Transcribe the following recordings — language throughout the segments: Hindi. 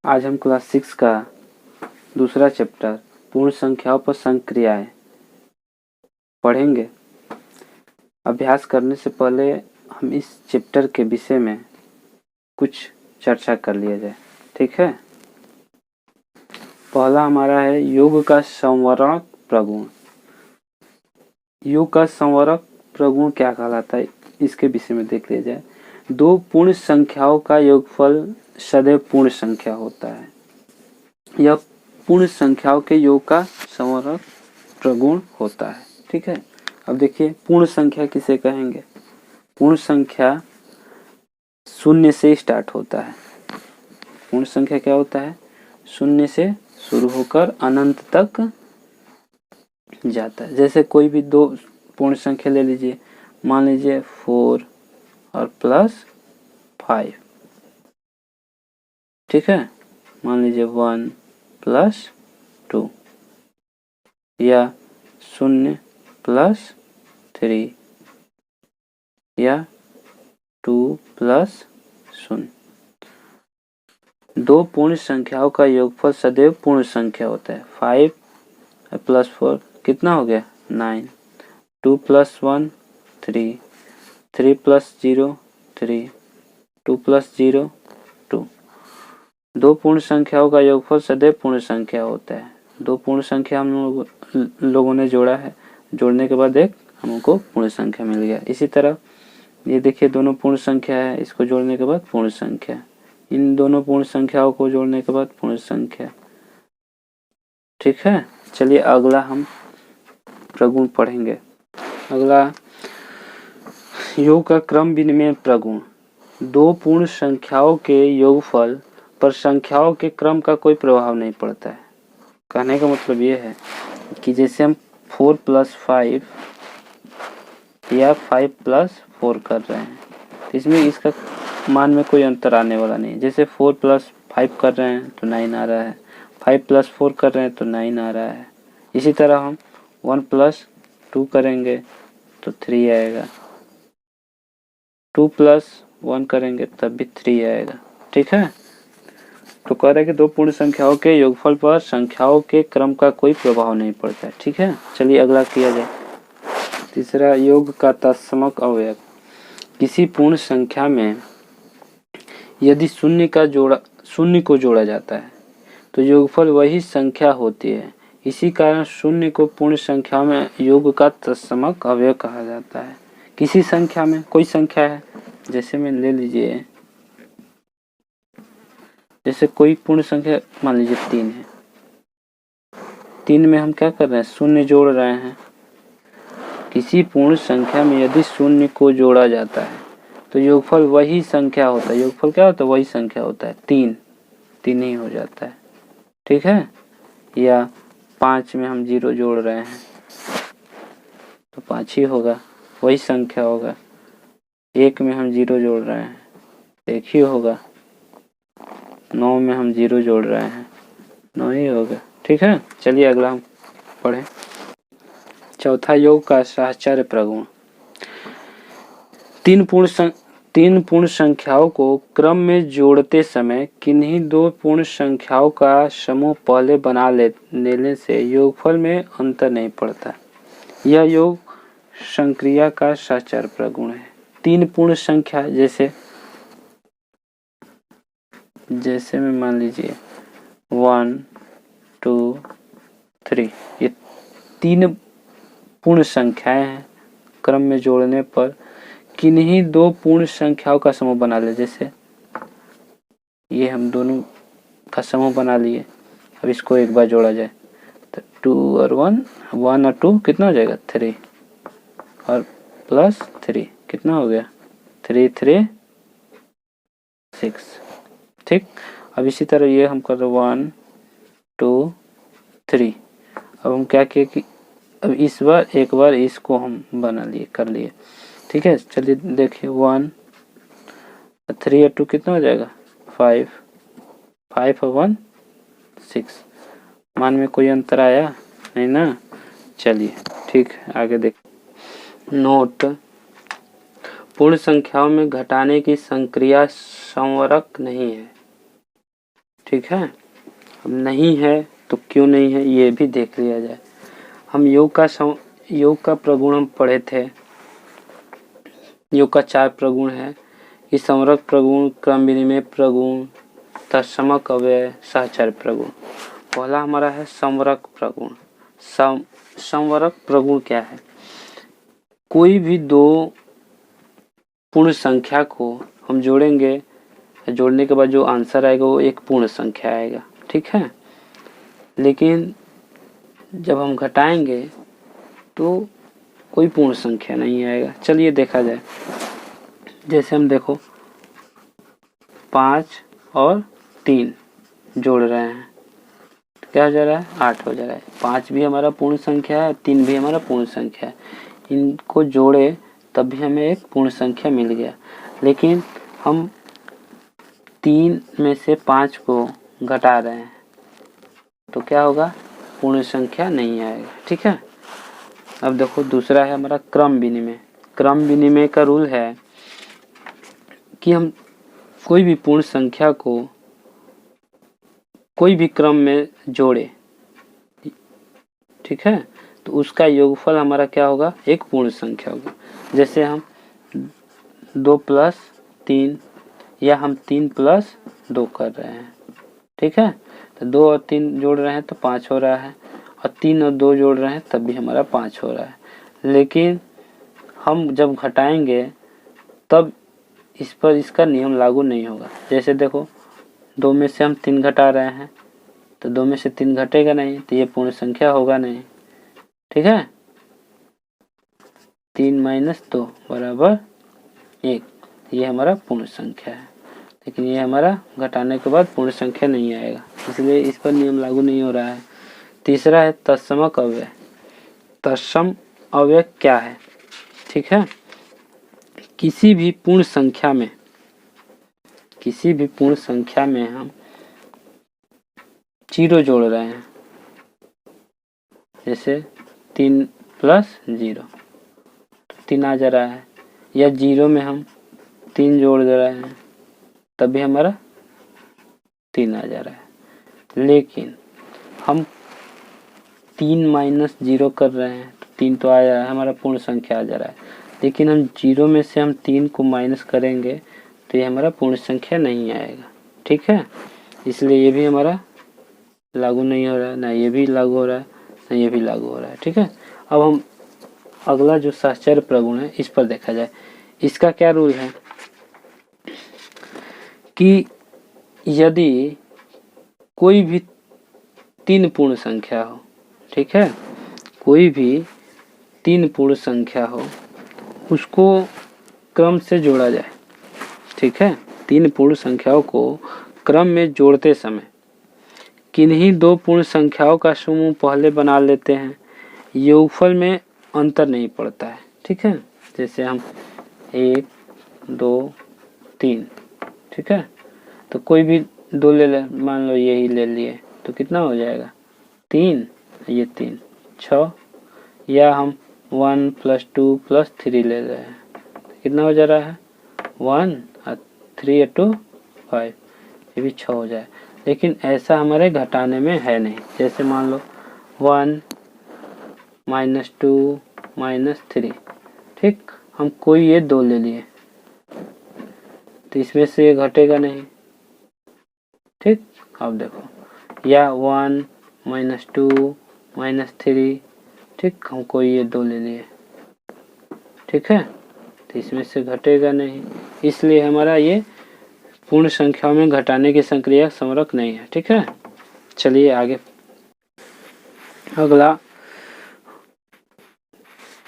आज हम क्लास 6 का दूसरा चैप्टर पूर्ण संख्याओं पर संक्रियाएं पढ़ेंगे। अभ्यास करने से पहले हम इस चैप्टर के विषय में कुछ चर्चा कर लिया जाए, ठीक है। पहला हमारा है योग का संवरक प्रगुण। योग का संवरक प्रगुण क्या कहलाता है, इसके विषय में देख लिया जाए। दो पूर्ण संख्याओं का योगफल सदैव पूर्ण संख्या होता है। यह पूर्ण संख्याओं के योग का संवरक प्रगुण होता है, ठीक है। अब देखिए पूर्ण संख्या किसे कहेंगे। पूर्ण संख्या शून्य से स्टार्ट होता है। पूर्ण संख्या क्या होता है, शून्य से शुरू होकर अनंत तक जाता है। जैसे कोई भी दो पूर्ण संख्या ले लीजिए, मान लीजिए 4 और +5, ठीक है। मान लीजिए 1 + 2 या 0 + 3 या 2 + 0। दो पूर्ण संख्याओं का योगफल सदैव पूर्ण संख्या होता है। 5 + 4 कितना हो गया, 9। 2 + 1 3, 3 + 0 3, 2 + 0 2। दो पूर्ण संख्याओं का योगफल सदैव पूर्ण संख्या होता है। दो पूर्ण संख्या हम लोगों ने जोड़ा है, जोड़ने के बाद एक हमको पूर्ण संख्या मिल गया। इसी तरह ये देखिए दोनों पूर्ण संख्या है, इसको जोड़ने के बाद पूर्ण संख्या, इन दोनों पूर्ण संख्याओं को जोड़ने के बाद पूर्ण संख्या, ठीक है। चलिए अगला हम प्रगुण पढ़ेंगे। अगला योग का क्रम विनिमय प्रगुण। दो पूर्ण संख्याओं के योगफल पर संख्याओं के क्रम का कोई प्रभाव नहीं पड़ता है। कहने का मतलब ये है कि जैसे हम 4 + 5 या 5 + 4 कर रहे हैं, इसमें इसका मान में कोई अंतर आने वाला नहीं। जैसे 4 + 5 कर रहे हैं तो 9 आ रहा है, 5 + 4 कर रहे हैं तो 9 आ रहा है। इसी तरह हम 1 + 2 करेंगे तो 3 आएगा, 2 + 1 करेंगे तब भी 3 आएगा, ठीक है। तो कह रहे हैं कि दो पूर्ण संख्याओं के योगफल पर संख्याओं के क्रम का कोई प्रभाव नहीं पड़ता है, ठीक है। चलिए अगला किया जाए। तीसरा योग का तत्समक अवयव। किसी पूर्ण संख्या में यदि शून्य को जोड़ा जाता है तो योगफल वही संख्या होती है। इसी कारण शून्य को पूर्ण संख्या में योग का तत्समक अवयव कहा जाता है। किसी संख्या में, कोई संख्या है, जैसे में ले लीजिए, जैसे कोई पूर्ण संख्या मान लीजिए 3 है, 3 में हम क्या कर रहे हैं, शून्य जोड़ रहे हैं। किसी पूर्ण संख्या में यदि शून्य को जोड़ा जाता है तो योगफल वही संख्या होता है। योगफल क्या होता है, वही संख्या होता है। 3 ही हो जाता है, ठीक है। या 5 में हम 0 जोड़ रहे हैं तो 5 ही होगा, वही संख्या होगा। 1 में हम 0 जोड़ रहे हैं, 1 ही होगा। 9 में हम 0 जोड़ रहे हैं, 9 ही होगा, ठीक है। चलिए अगला हम पढ़ें। चौथा योग का साहचर्य प्रगुण। तीन पूर्ण संख्याओं को क्रम में जोड़ते समय किन्हीं दो पूर्ण संख्याओं का समूह पहले बना लेने से योगफल में अंतर नहीं पड़ता। यह योग संक्रिया का साहचर्य प्रगुण है। तीन पूर्ण संख्या जैसे में मान लीजिए 1 2 3, ये 3 पूर्ण संख्याएं हैं। क्रम में जोड़ने पर किन्हीं दो पूर्ण संख्याओं का समूह बना ले। जैसे ये हम दोनों का समूह बना लिए, अब इसको एक बार जोड़ा जाए तो 2 और 1, 1 और 2 कितना हो जाएगा, 3 और +3 कितना हो गया, 3 3 6, ठीक। अब इसी तरह ये हम कर रहे 1 2 3। अब हम क्या किए कि अब इस बार एक बार इसको हम बना लिए, कर लिए, ठीक है। चलिए देखिए 1 3 और 2 कितना हो जाएगा, 5 5 और 1 6। मान में कोई अंतर आया नहीं ना। चलिए ठीक है, आगे देख। नोट, पूर्ण संख्याओं में घटाने की संक्रिया संवरक नहीं है, ठीक है। अब नहीं है तो क्यों नहीं है ये भी देख लिया जाए। हम योग का प्रगुण हम पढ़े थे। योग का 4 प्रगुण है कि संवरक प्रगुण, क्रम विनिमय प्रगुण, तत्समक अव्यय, सहचर प्रगुण। पहला हमारा है संवरक प्रगुण। संवरक प्रगुण क्या है? कोई भी दो पूर्ण संख्या को हम जोड़ेंगे, जोड़ने के बाद जो आंसर आएगा वो एक पूर्ण संख्या आएगा, ठीक है। लेकिन जब हम घटाएंगे तो कोई पूर्ण संख्या नहीं आएगा। चलिए देखा जाए। जैसे हम देखो 5 और 3 जोड़ रहे हैं, क्या हो जा रहा है? 8 हो जा रहा है। 5 भी हमारा पूर्ण संख्या है, 3 भी हमारा पूर्ण संख्या है। इनको जोड़े तब भी हमें एक पूर्ण संख्या मिल गया। लेकिन हम 3 में से 5 को घटा रहे हैं तो क्या होगा? पूर्ण संख्या नहीं आएगा, ठीक है। अब देखो दूसरा है हमारा क्रम विनिमय। क्रम विनिमय का रूल है कि हम कोई भी पूर्ण संख्या को कोई भी क्रम में जोड़े, ठीक है, तो उसका योगफल हमारा क्या होगा? एक पूर्ण संख्या होगा। जैसे हम 2 + 3 या हम 3 + 2 कर रहे हैं, ठीक है। तो 2 और 3 जोड़ रहे हैं तो 5 हो रहा है, और 3 और 2 जोड़ रहे हैं तब भी हमारा 5 हो रहा है। लेकिन हम जब घटाएंगे तब इस पर इसका नियम लागू नहीं होगा। जैसे देखो 2 में से हम 3 घटा रहे हैं तो 2 में से 3 घटेगा नहीं, तो ये पूर्ण संख्या होगा नहीं, ठीक है। 3 - 2 = 1, ये हमारा पूर्ण संख्या है। लेकिन ये हमारा घटाने के बाद पूर्ण संख्या नहीं आएगा, इसलिए इस पर नियम लागू नहीं हो रहा है। तीसरा है तत्समक अव्यय। तत्सम अव्यय क्या है? ठीक है, किसी भी पूर्ण संख्या में हम 0 जोड़ रहे हैं। जैसे 3 + 0 3 आ जा रहा है, या 0 में हम 3 जोड़ दे रहे हैं तब भी हमारा 3 आ जा रहा है। लेकिन हम 3 - 0 कर रहे हैं तो 3 तो आ जा रहा है, हमारा पूर्ण संख्या आ जा रहा है। लेकिन हम 0 में से हम 3 को माइनस करेंगे तो ये हमारा पूर्ण संख्या नहीं आएगा, ठीक है। इसलिए ये भी हमारा लागू नहीं हो रहा है, ना ये भी लागू हो रहा है, ना ये भी लागू हो रहा है, ठीक है। अब हम अगला जो सहचर प्रगुण है इस पर देखा जाए। इसका क्या रूल है कि यदि कोई भी 3 पूर्ण संख्या हो, ठीक है, कोई भी 3 पूर्ण संख्या हो, उसको क्रम से जोड़ा जाए, ठीक है। 3 पूर्ण संख्याओं को क्रम में जोड़ते समय किन्हीं 2 पूर्ण संख्याओं का समूह पहले बना लेते हैं, योगफल में अंतर नहीं पड़ता है, ठीक है। जैसे हम 1 2 3, ठीक है, तो कोई भी 2 ले ले, मान लो यही ले लिए तो कितना हो जाएगा? 3, ये 3 6, या हम 1 + 2 + 3 ले रहे हैं तो कितना हो जा रहा है? 1 और 3 × 2 5, ये भी 6 हो जाए। लेकिन ऐसा हमारे घटाने में है नहीं। जैसे मान लो 1 - 2 - 3, ठीक, हम कोई ये 2 ले लिए तो इसमें से ये घटेगा नहीं, ठीक। अब देखो, या 1 - 2 - 3, ठीक, हम कोई ये 2 ले लिए, ठीक है, तो इसमें से घटेगा नहीं, इसलिए हमारा ये पूर्ण संख्याओं में घटाने की संक्रिया संवरक नहीं है, ठीक है। चलिए आगे। अगला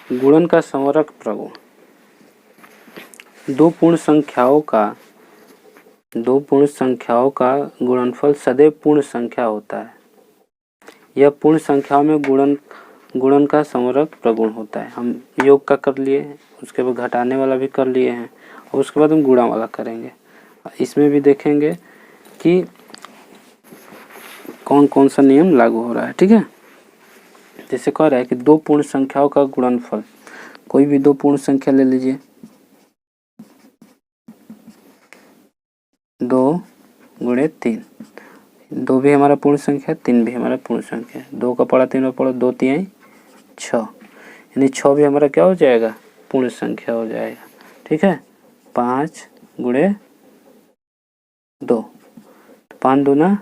गुणन का संवरक प्रगुण। दो पूर्ण संख्याओं का गुणनफल सदैव पूर्ण संख्या होता है। यह पूर्ण संख्याओं में गुणन का संवरक प्रगुण होता है। हम योग का कर लिए, उसके बाद घटाने वाला भी कर लिए हैं, और उसके बाद हम गुणा वाला करेंगे। इसमें भी देखेंगे कि कौन कौन सा नियम लागू हो रहा है, ठीक है। जैसे कह रहा है कि 2 पूर्ण संख्याओं का गुणनफल, कोई भी 2 पूर्ण संख्या ले लीजिए, 2 × 3, भी हमारा पूर्ण संख्या, 3 भी हमारा पूर्ण संख्या है। 2 का पढ़ा 3 बार पढ़ो, 2 3 6, यानी 6 भी हमारा क्या हो जाएगा, पूर्ण संख्या हो जाएगा। ठीक है, 5 गुणे 2, 5 दूना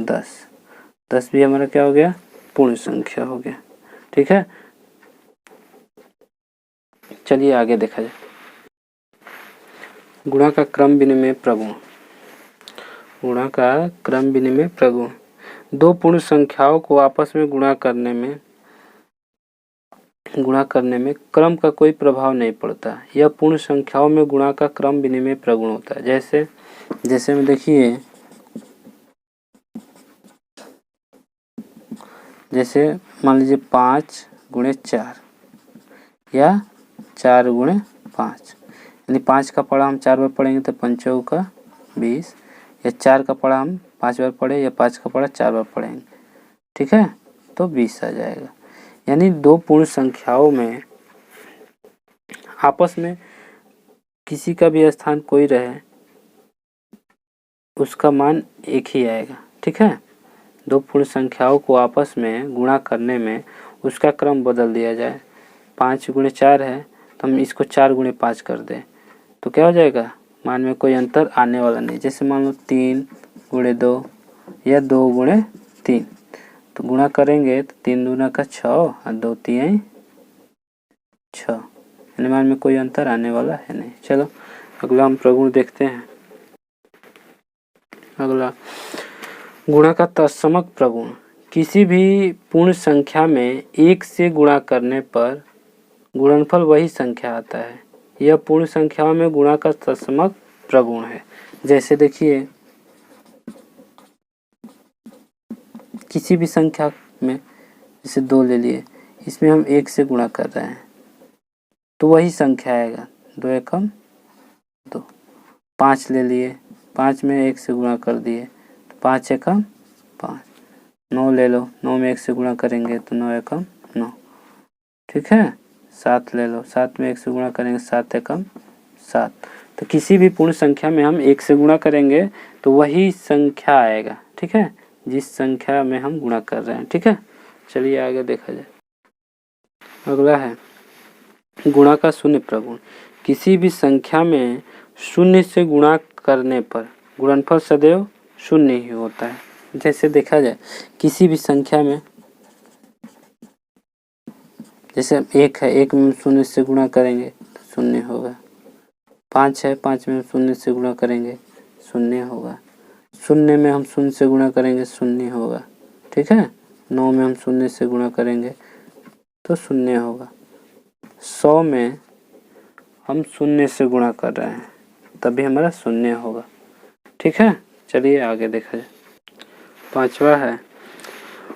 10, 10 भी हमारा क्या हो गया, पूर्ण संख्या हो गया। ठीक है, चलिए आगे देखा जाए। गुणा का क्रम विनिमय प्रगुण। गुणा का क्रम विनिमय प्रगुण, दो पूर्ण संख्याओं को आपस में गुणा करने में क्रम का कोई प्रभाव नहीं पड़ता। यह पूर्ण संख्याओं में गुणा का क्रम विनिमय प्रगुण होता है। जैसे में देखिए, जैसे मान लीजिए 5 गुणे 4 या 4 गुणे 5, यानी 5 का पढ़ा हम 4 बार पढ़ेंगे तो 5 का 20, या 4 का पढ़ा हम 5 बार पढ़े या 5 का पढ़ा 4 बार पढ़ेंगे। ठीक है, तो 20 आ जाएगा। यानी दो पूर्ण संख्याओं में आपस में किसी का भी स्थान कोई रहे, उसका मान एक ही आएगा। ठीक है, दो पूर्ण संख्याओं को आपस में गुणा करने में उसका क्रम बदल दिया जाए। 5 गुणे 4 है तो हम इसको 4 गुणे 5 कर दें तो क्या हो जाएगा, मान में कोई अंतर आने वाला नहीं। जैसे मान लो 3 गुणे 2 या 2 गुणे 3, तो गुणा करेंगे तो 3 दूना का 6 और 2 3 6, यानी मान में कोई अंतर आने वाला है नहीं। चलो अगला हम प्रगुण देखते हैं। अगला गुणा का तत्समक प्रगुण। किसी भी पूर्ण संख्या में 1 से गुणा करने पर गुणनफल वही संख्या आता है। यह पूर्ण संख्याओं में गुणा का तत्समक प्रगुण है। जैसे देखिए, किसी भी संख्या में, जैसे 2 ले लिए, इसमें हम 1 से गुणा कर रहे हैं तो वही संख्या आएगा, 2 एकम 2। 5 ले लिए, 5 में 1 से गुणा कर दिए तो 5 एकम 5। 9 ले लो, 9 में 1 से गुणा करेंगे तो 9 एकम 9। ठीक है, 7 ले लो, 7 में 1 से गुणा करेंगे 7 एकम 7। तो किसी भी पूर्ण संख्या में हम 1 से गुणा करेंगे तो वही संख्या आएगा। ठीक है, जिस संख्या में हम गुणा कर रहे हैं। ठीक है, चलिए आगे देखा जाए। अगला है गुणा का शून्य प्रगुण। किसी भी संख्या में शून्य से गुणा करने पर गुणनफल सदैव शून्य ही होता है। जैसे देखा जाए, किसी भी संख्या में, जैसे 1 है, 1 में शून्य से गुणा करेंगे तो शून्य होगा। 5 है, 5 में शून्य से गुणा करेंगे शून्य होगा। 0 में हम शून्य से गुणा करेंगे शून्य होगा। ठीक है, 9 में हम शून्य से गुणा करेंगे तो शून्य होगा। 100 में हम शून्य से गुणा कर रहे हैं तभी हमारा शून्य होगा। ठीक है, चलिए आगे देखा जाए। 5वां है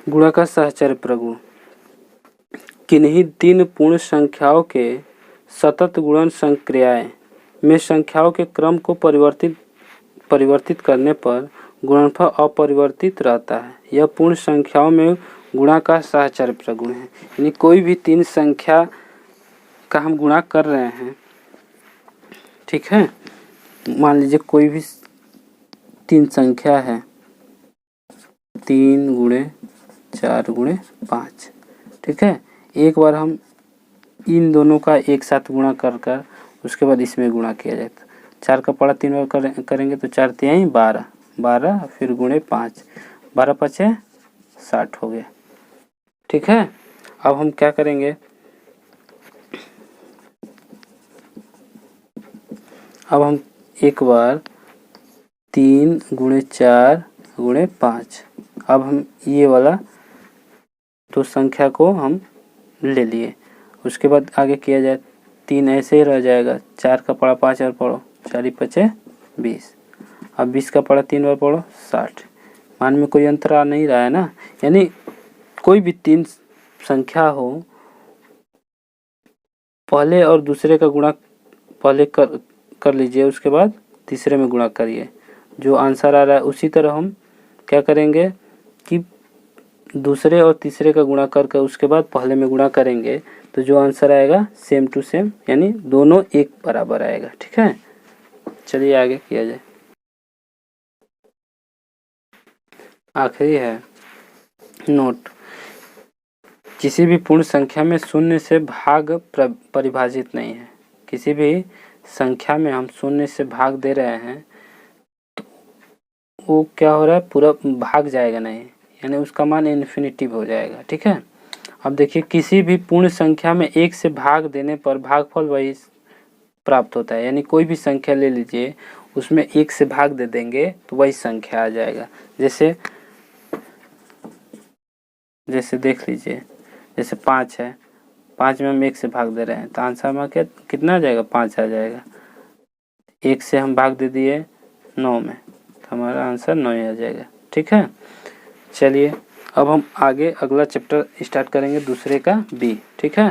गुणा का सहचर्य प्रगुण। किन्हीं 3 पूर्ण संख्याओं के सतत गुणन संक्रियाएं में संख्याओं के क्रम को परिवर्तित करने पर गुणनफल अपरिवर्तित रहता है। यह पूर्ण संख्याओं में गुणा का सहचर्य प्रगुण है। यानी कोई भी 3 संख्या का हम गुणा कर रहे हैं, ठीक है, मान लीजिए कोई भी 3 संख्या है, 3 गुणे 4 गुणे 5। ठीक है, एक बार हम इन दोनों का एक साथ गुणा कर उसके बाद इसमें गुणा किया जाए। 4 का पढ़ा 3 बार करेंगे तो 4 3 12, 12 फिर गुणे 5, 12 5 60 हो गया। ठीक है, अब हम क्या करेंगे, अब हम एक बार 3 गुणे 4 गुणे 5, अब हम ये वाला तो संख्या को हम ले लिए, उसके बाद आगे किया जाए 3 ऐसे ही रह जाएगा। 4 का पढ़ा 5 बार पढ़ो, 4 5 20, अब 20 का पढ़ा 3 बार पढ़ो 60, मान में कोई अंतर आ नहीं रहा है ना। यानी कोई भी 3 संख्या हो, पहले और दूसरे का गुणा पहले कर लीजिए, उसके बाद तीसरे में गुणा करिए, जो आंसर आ रहा है उसी तरह हम क्या करेंगे कि दूसरे और तीसरे का गुणा करके उसके बाद पहले में गुणा करेंगे तो जो आंसर आएगा सेम टू सेम, यानी दोनों एक बराबर आएगा। ठीक है, चलिए आगे किया जाए। आखिरी है नोट, किसी भी पूर्ण संख्या में शून्य से भाग परिभाषित नहीं है। किसी भी संख्या में हम शून्य से भाग दे रहे हैं तो वो क्या हो रहा है, पूरा भाग जाएगा नहीं, यानी उसका मान इन्फिनिटिव हो जाएगा। ठीक है, अब देखिए किसी भी पूर्ण संख्या में एक से भाग देने पर भागफल वही प्राप्त होता है, यानी कोई भी संख्या ले लीजिए उसमें एक से भाग दे देंगे तो वही संख्या आ जाएगा। जैसे देख लीजिए, जैसे 5 है, 5 में हम एक से भाग दे रहे हैं तो आंसर में कितना आ जाएगा, 5 आ जाएगा। एक से हम भाग दे दिए 9 में तो हमारा आंसर 9 ही आ जाएगा। ठीक है, चलिए अब हम आगे अगला चैप्टर स्टार्ट करेंगे दूसरे का बी। ठीक है।